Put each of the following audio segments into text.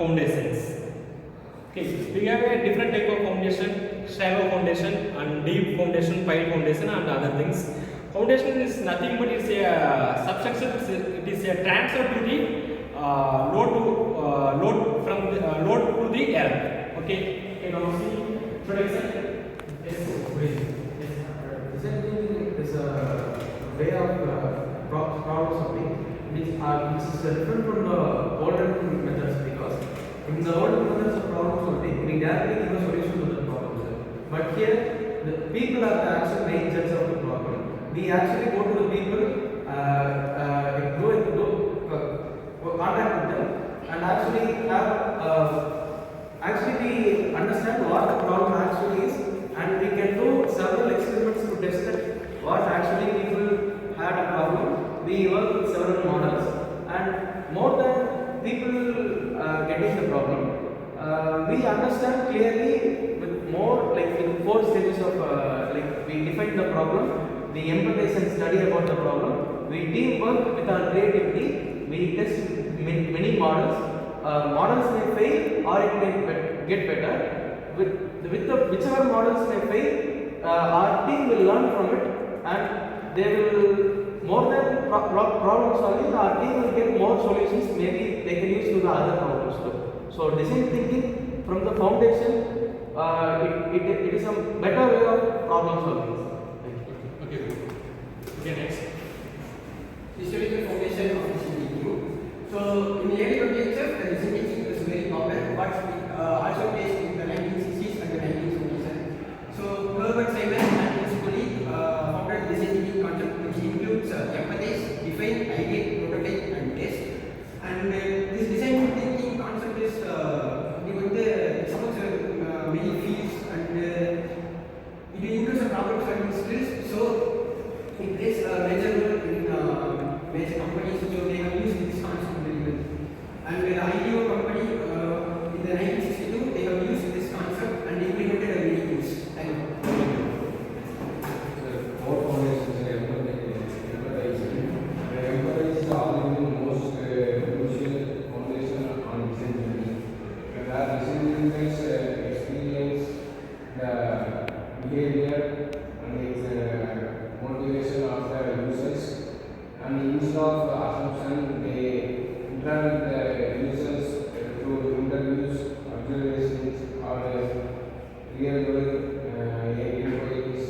foundations. Okay, we have a different type of foundation, shallow foundation and deep foundation, pile foundation and other things. Foundation is nothing but it's a substructure. It is a transfer to the load to the earth. Okay, you now see production. Yes, please. Designing is a way of problem solving which is different from the older methods, because in the older methods of problem solving we directly give a solution to the problem. But here the people are the actual main judge of the problem. We actually go to the people, contact with them, and actually we understand what the problem actually is, and we can do several experiments to test it what actually people had a problem. We work with several models, and more than people getting the problem, we understand clearly with more like in 4 stages of like we define the problem, we empathize and study about the problem, we teamwork with our creativity, we test many models. Models may fail or it may get better. Whichever models may fail, our team will learn from it, and they will, more than problem solving, our team will get more solutions. Maybe they can use to the other problems too. So design thinking from the foundation, it is a better way of problem solving. Okay, next. Historical foundation of design thinking. So in the early 20th itself, the design thinking was very common, but it also placed in the 1960s and the 1970s. So Herbert Simon and his colleague founded design thinking concept, which includes empathize, define, ideate, prototype, and test. And this design thinking concept is it supports many fields, and it includes a problem solving skills. So it plays a major role in major companies, so they have used this concept very well. And the IDO company in the 1962, they have used this concept and implemented a very use. Thank you. Four foundations are empathizing. Empathy is probably the most crucial foundation on design thinking. Where design thinkers experience the behavior and its motivation of the users, and instead of assumption, they interact with the users through interviews, observations, or real world inquiries.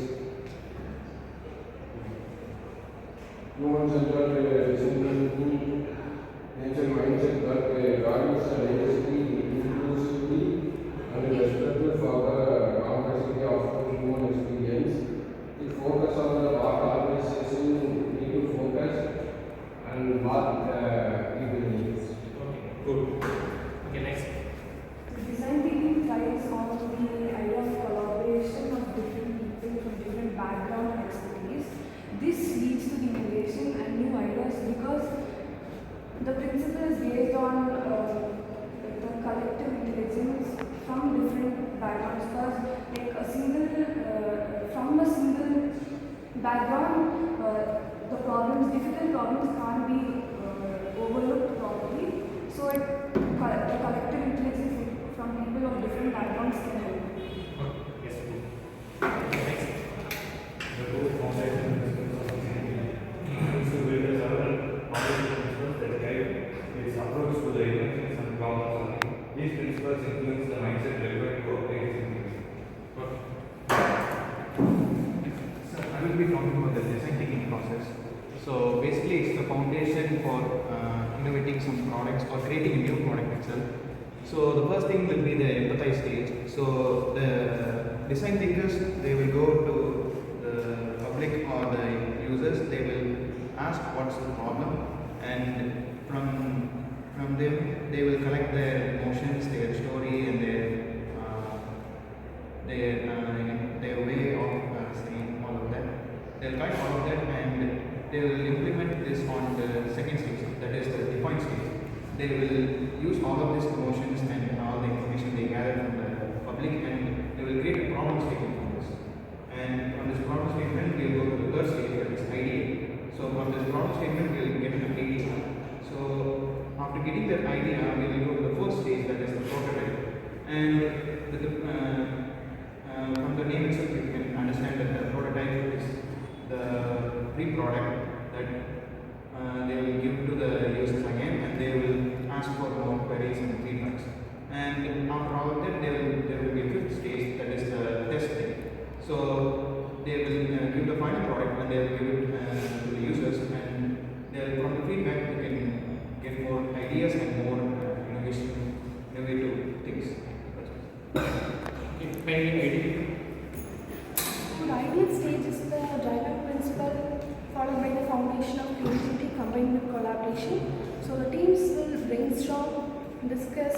Human centered design thinking, nature mindset that values diversity, inclusivity, and respect for the complexity of human experience. It focuses on the what organization need to focus and what people need. Good. Okay, next. Design thinking thrives on the idea of collaboration of different people from different background and expertise. This leads to the innovation and new ideas because the principle is based on the collective intelligence from different backgrounds. Because like from a single background, the difficult problems can't be overlooked properly. So the collective intelligence from people of different backgrounds can help. Yes, good. Next. The two foundation principles of design thinking. So we have several foundation principles that guide its approach to the inventions and problem solving. These principles influence the mindset required to operate design thinking. So I will be talking about the design thinking process. So basically, it's the foundation for innovating some products or creating a new product itself. So the first thing will be the empathize stage. So the design thinkers, they will go to the public or the users. They will ask what's the problem, and from them they will collect their emotions, their story, and their way of saying all of that. They'll collect all of that, and they will implement this on the second stage, that is the define stage. They will use all of these emotions and all the information they gather from the public, and they will create a problem statement from this. And from this problem statement, we will go to the third stage, that is ideate. So from this problem statement, we will get an idea. So after getting that idea, we will go to the fourth stage, that is discuss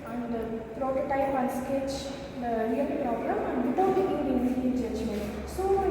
and prototype and sketch the real problem and without taking immediate judgment. So